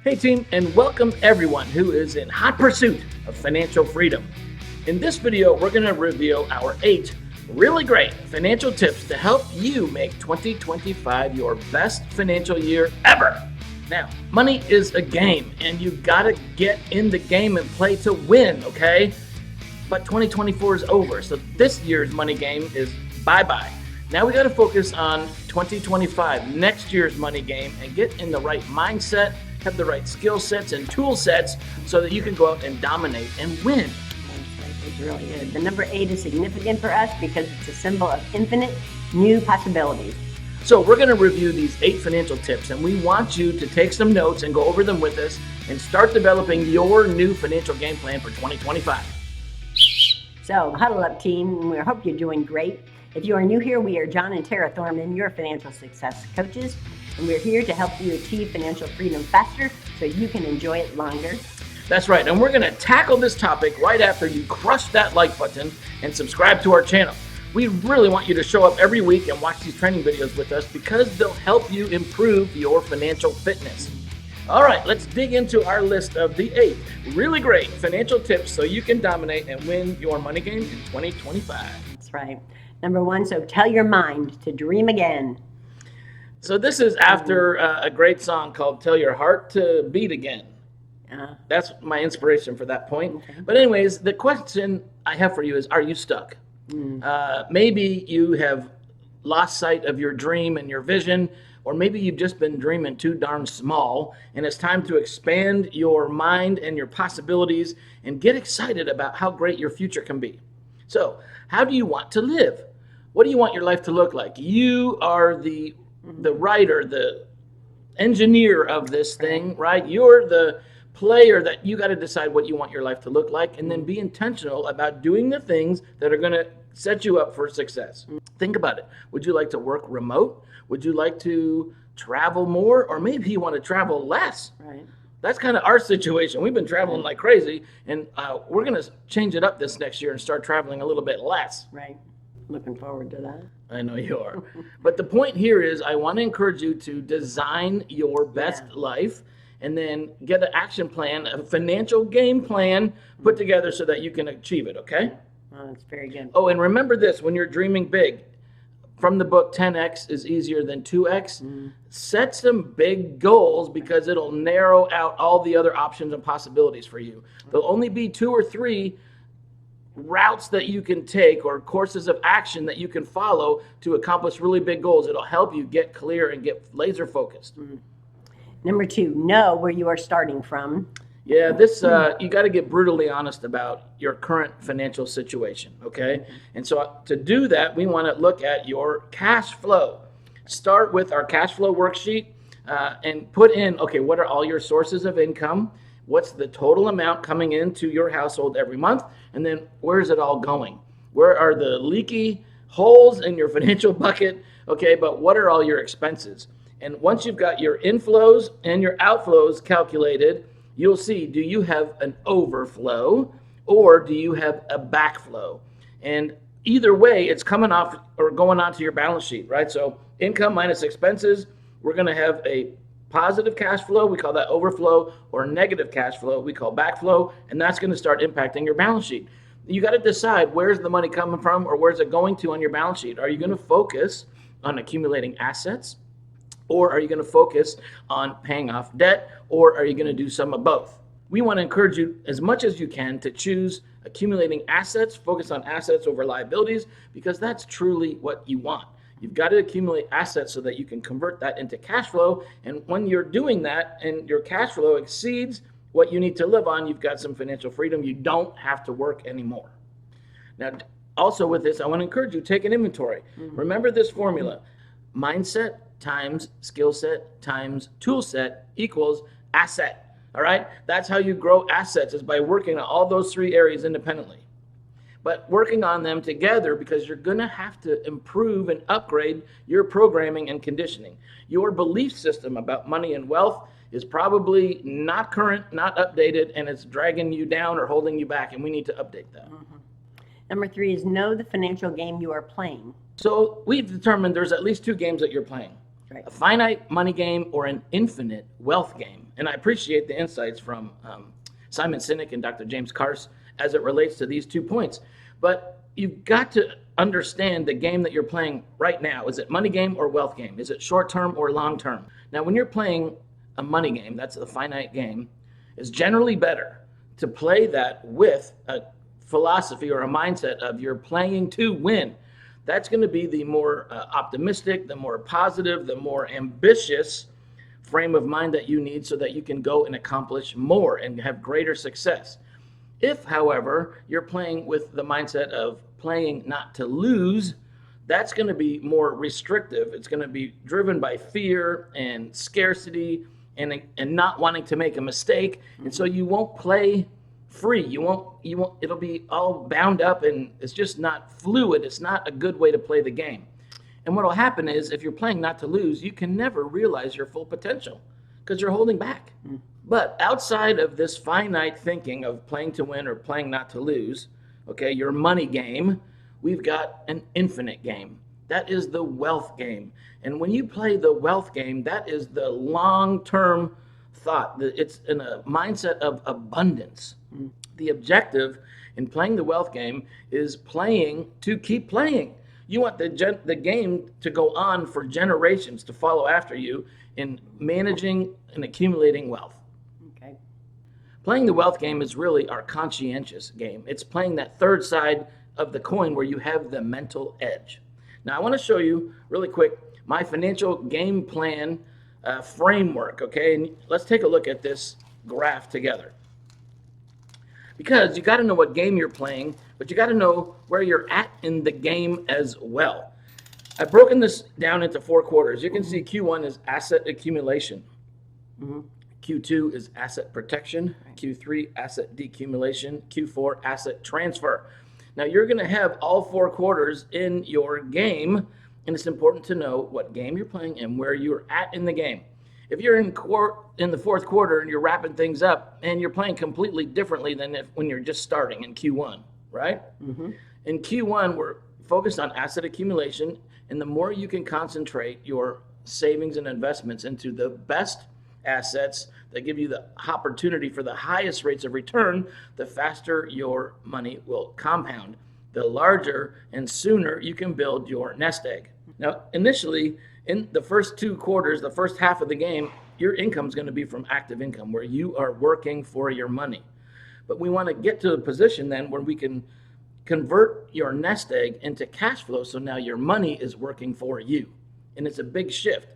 Hey team, and welcome everyone who is in hot pursuit of financial freedom. In this video, we're going to reveal our 8 really great financial tips to help you make 2025 your best financial year ever. Now, money is a game, and you got to get in the game and play to win, okay? But 2024 is over, so this year's money game is bye-bye. Now we got to focus on 2025, next year's money game, and get in the right mindset, have the right skill sets and tool sets so that you can go out and dominate and win. It's really good. The number 8 is significant for us because it's a symbol of infinite new possibilities. So we're going to review these 8 financial tips, and we want you to take some notes and go over them with us and start developing your new financial game plan for 2025. So huddle up, team. We hope you're doing great. If you are new here, we are John and Tara Thorman, your financial success coaches, and we're here to help you achieve financial freedom faster so you can enjoy it longer. That's right, and we're going to tackle this topic right after you crush that like button and subscribe to our channel. We really want you to show up every week and watch these training videos with us because they'll help you improve your financial fitness. All right, let's dig into our list of the 8 really great financial tips so you can dominate and win your money game in 2025. That's right. Number 1, so tell your mind to dream again. So this is after a great song called Tell Your Heart to Beat Again. That's my inspiration for that point. Okay. But anyways, the question I have for you is, are you stuck? Maybe you have lost sight of your dream and your vision, or maybe you've just been dreaming too darn small, and it's time to expand your mind and your possibilities and get excited about how great your future can be. So, how do you want to live? What do you want your life to look like? You are the writer, the engineer of this thing, right? You're the player that you got to decide what you want your life to look like, and then be intentional about doing the things that are going to set you up for success. Think about it. Would you like to work remote? Would you like to travel more? Or maybe you want to travel less? Right. That's kind of our situation. We've been traveling like crazy, and we're going to change it up this next year and start traveling a little bit less. Right. Looking forward to that. I know you are. But the point here is I want to encourage you to design your best life and then get an action plan, a financial game plan put together so that you can achieve it, okay? Oh, that's very good. Oh, and remember this, when you're dreaming big, from the book 10X is easier than 2X, set some big goals because it'll narrow out all the other options and possibilities for you. There'll only be 2 or 3 routes that you can take or courses of action that you can follow to accomplish really big goals. It'll help you get clear and get laser focused. Number 2, know where you are starting from. Yeah, this you got to get brutally honest about your current financial situation, okay? And so to do that, we want to look at your cash flow. Start with our cash flow worksheet and put in, okay, what are all your sources of income? What's the total amount coming into your household every month? And then where's it all going? Where are the leaky holes in your financial bucket? Okay, but what are all your expenses? And once you've got your inflows and your outflows calculated, you'll see, do you have an overflow or do you have a backflow? And either way, it's coming off or going onto your balance sheet, right? So income minus expenses, we're going to have a positive cash flow, we call that overflow, or negative cash flow, we call backflow, and that's going to start impacting your balance sheet. You got to decide, where's the money coming from or where's it going to on your balance sheet? Are you going to focus on accumulating assets, or are you going to focus on paying off debt, or are you going to do some of both? We want to encourage you as much as you can to choose accumulating assets, focus on assets over liabilities, because that's truly what you want. You've got to accumulate assets so that you can convert that into cash flow. And when you're doing that and your cash flow exceeds what you need to live on, you've got some financial freedom. You don't have to work anymore. Now, also with this, I want to encourage you, take an inventory. Remember this formula: mindset times skill set times tool set equals asset. All right? That's how you grow assets, is by working on all those 3 areas independently. But working on them together, because you're going to have to improve and upgrade your programming and conditioning. Your belief system about money and wealth is probably not current, not updated, and it's dragging you down or holding you back, and we need to update that. Number 3 is know the financial game you are playing. So we've determined there's at least 2 games that you're playing. Right. A finite money game or an infinite wealth game. And I appreciate the insights from Simon Sinek and Dr. James Carse as it relates to these 2 points. But you've got to understand the game that you're playing right now. Is it money game or wealth game? Is it short term or long term? Now, when you're playing a money game, that's a finite game, it's generally better to play that with a philosophy or a mindset of you're playing to win. That's going to be the more optimistic, the more positive, the more ambitious frame of mind that you need so that you can go and accomplish more and have greater success. If, however, you're playing with the mindset of playing not to lose, that's going to be more restrictive. It's going to be driven by fear and scarcity and not wanting to make a mistake. And so you won't play free. You won't, it'll be all bound up, and it's just not fluid. It's not a good way to play the game. And what will happen is if you're playing not to lose, you can never realize your full potential because you're holding back. But outside of this finite thinking of playing to win or playing not to lose, okay, your money game, we've got an infinite game. That is the wealth game. And when you play the wealth game, that is the long-term thought. It's in a mindset of abundance. The objective in playing the wealth game is playing to keep playing. You want the game to go on for generations to follow after you in managing and accumulating wealth. Okay. Playing the wealth game is really our conscientious game. It's playing that third side of the coin where you have the mental edge. Now, I want to show you really quick my financial game plan framework, okay? And let's take a look at this graph together. Because you got to know what game you're playing, but you got to know where you're at in the game as well. I've broken this down into 4 quarters. You can see Q1 is asset accumulation. Q2 is asset protection. Q3, asset decumulation. Q4, asset transfer. Now, you're going to have all 4 quarters in your game, and it's important to know what game you're playing and where you're at in the game. If you're in the 4th quarter and you're wrapping things up and you're playing completely differently than when you're just starting in Q1, right? In Q1, we're focused on asset accumulation, and the more you can concentrate your savings and investments into the best assets that give you the opportunity for the highest rates of return, the faster your money will compound. The larger and sooner you can build your nest egg. Now, initially, in the first 2 quarters, the first half of the game, your income is going to be from active income, where you are working for your money. But we want to get to a position then where we can convert your nest egg into cash flow, so now your money is working for you. And it's a big shift.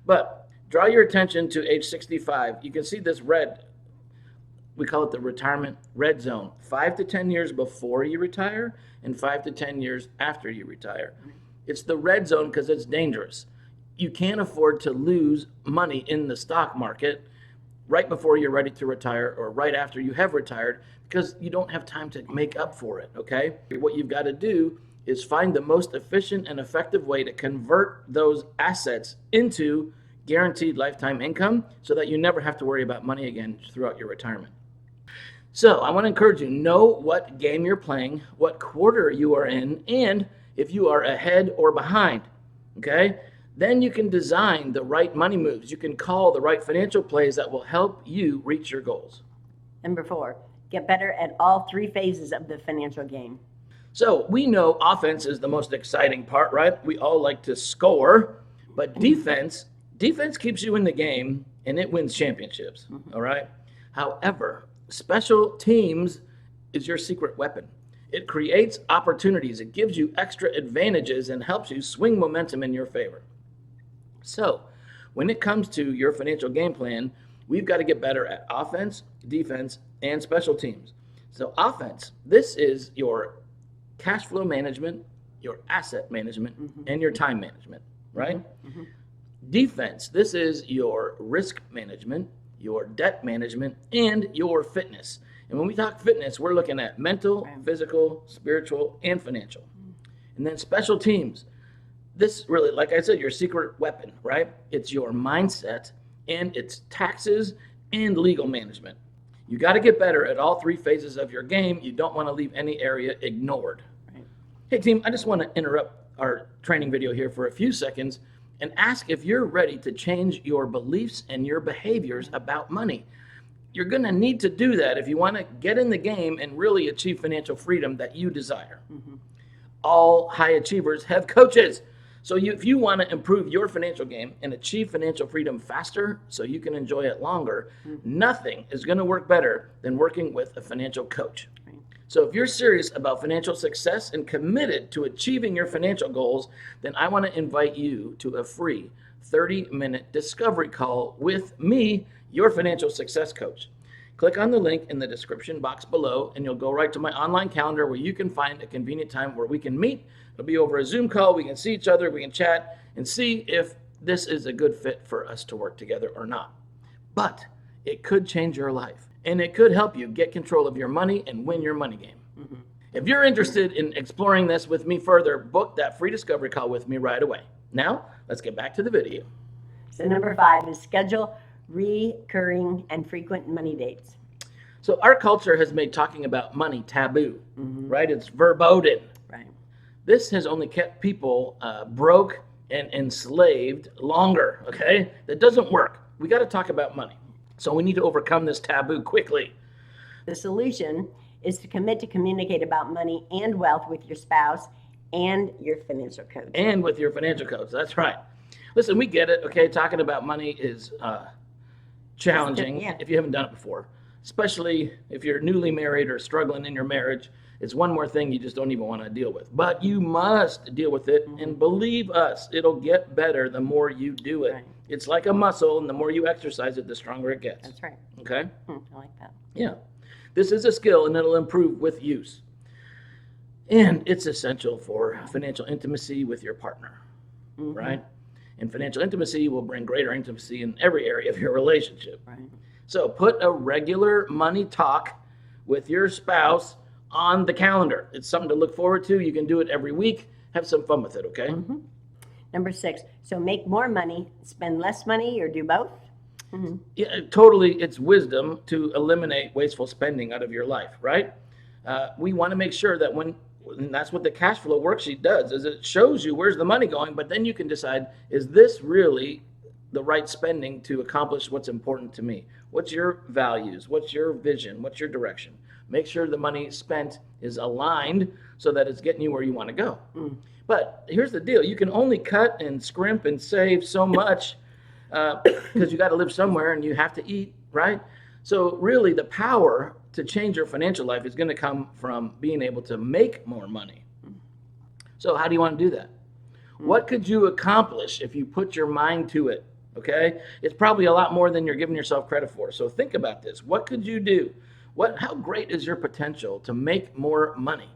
But draw your attention to age 65. You can see this red. We call it the retirement red zone. 5 to 10 years before you retire and 5 to 10 years after you retire. It's the red zone because it's dangerous. You can't afford to lose money in the stock market right before you're ready to retire or right after you have retired, because you don't have time to make up for it, okay? What you've got to do is find the most efficient and effective way to convert those assets into guaranteed lifetime income so that you never have to worry about money again throughout your retirement. So I want to encourage you, know what game you're playing, what quarter you are in, and if you are ahead or behind, okay? Then you can design the right money moves. You can call the right financial plays that will help you reach your goals. Number 4, get better at all 3 phases of the financial game. So we know offense is the most exciting part, right? We all like to score, but defense keeps you in the game and it wins championships, all right? However, special teams is your secret weapon. It creates opportunities. It gives you extra advantages and helps you swing momentum in your favor. So when it comes to your financial game plan, we've got to get better at offense, defense, and special teams. So offense, this is your cash flow management, your asset management, and your time management, right? Defense, this is your risk management, your debt management, and your fitness. And when we talk fitness, we're looking at mental, physical, spiritual, and financial. And then special teams. This really, like I said, your secret weapon, right? It's your mindset, and it's taxes and legal management. You got to get better at all 3 phases of your game. You don't want to leave any area ignored. Right. Hey, team, I just want to interrupt our training video here for a few seconds and ask if you're ready to change your beliefs and your behaviors about money. You're going to need to do that if you want to get in the game and really achieve financial freedom that you desire. All high achievers have coaches. So if you want to improve your financial game and achieve financial freedom faster so you can enjoy it longer, nothing is going to work better than working with a financial coach. So if you're serious about financial success and committed to achieving your financial goals, then I want to invite you to a free 30-minute discovery call with me, your financial success coach. Click on the link in the description box below, and you'll go right to my online calendar where you can find a convenient time where we can meet. It'll be over a Zoom call. We can see each other, we can chat, and see if this is a good fit for us to work together or not. But it could change your life, and it could help you get control of your money and win your money game. If you're interested in exploring this with me further, book that free discovery call with me right away. Now, let's get back to the video. So number 5 is schedule recurring and frequent money dates. So our culture has made talking about money taboo, right? It's verboten. Right. This has only kept people broke and enslaved longer, okay? That doesn't work. We got to talk about money. So we need to overcome this taboo quickly. The solution is to commit to communicate about money and wealth with your spouse and your financial coach. And with your financial coach, that's right. Listen, we get it, okay? Talking about money is challenging if you haven't done it before, especially if you're newly married or struggling in your marriage. It's one more thing you just don't even want to deal with. But you must deal with it, and believe us, it'll get better the more you do it. Right. It's like a muscle, and the more you exercise it, the stronger it gets. That's right. Okay? I like that. Yeah. This is a skill, and it'll improve with use. And it's essential for financial intimacy with your partner, right? And financial intimacy will bring greater intimacy in every area of your relationship. Right. So put a regular money talk with your spouse on the calendar. It's something to look forward to. You can do it every week. Have some fun with it, okay? Number 6, so make more money, spend less money, or do both? Yeah, totally. It's wisdom to eliminate wasteful spending out of your life, right? We want to make sure that and that's what the cash flow worksheet does, is it shows you where's the money going, but then you can decide, is this really the right spending to accomplish what's important to me? What's your values? What's your vision? What's your direction? Make sure the money spent is aligned so that it's getting you where you want to go. But here's the deal. You can only cut and scrimp and save so much because you got to live somewhere and you have to eat, right? So really the power to change your financial life is going to come from being able to make more money. So how do you want to do that? What could you accomplish if you put your mind to it? Okay? It's probably a lot more than you're giving yourself credit for. So think about this. What could you do? How great is your potential to make more money?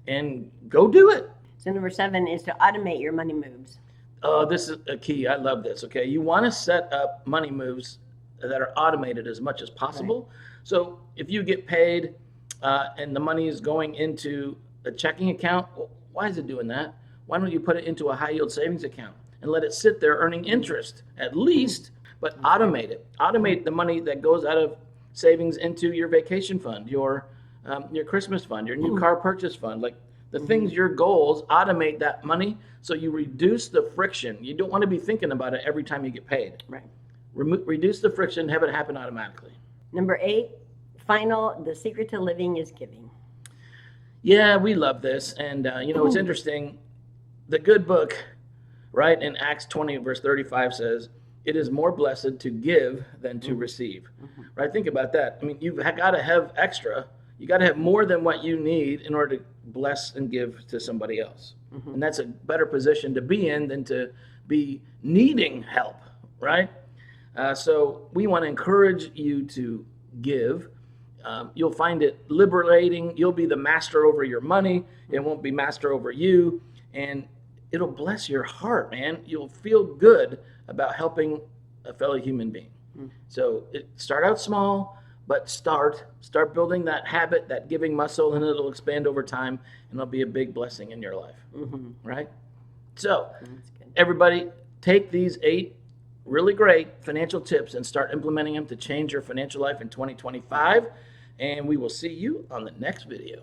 And go do it. So number 7 is to automate your money moves. Oh, this is a key. I love this. Okay. You want to set up money moves that are automated as much as possible. Right. So if you get paid and the money is going into a checking account, well, why is it doing that? Why don't you put it into a high yield savings account and let it sit there earning interest at least, but automate it. Automate the money that goes out of savings into your vacation fund, your Christmas fund, your new car purchase fund, like the things, your goals, automate that money so you reduce the friction. You don't want to be thinking about it every time you get paid. Right. Reduce the friction, have it happen automatically. Number 8, the secret to living is giving. Yeah, we love this. And, it's interesting. The good book, right, in Acts 20, verse 35 says, it is more blessed to give than to receive. Right? Think about that. I mean, you've got to have extra. You got to have more than what you need in order to bless and give to somebody else. And that's a better position to be in than to be needing help, right? So we want to encourage you to give. You'll find it liberating. You'll be the master over your money. It won't be master over you. And it'll bless your heart, man. You'll feel good about helping a fellow human being. So start out small, but start building that habit, that giving muscle, and it'll expand over time, and it'll be a big blessing in your life, right? So everybody, take these 8 really great financial tips and start implementing them to change your financial life in 2025, and we will see you on the next video.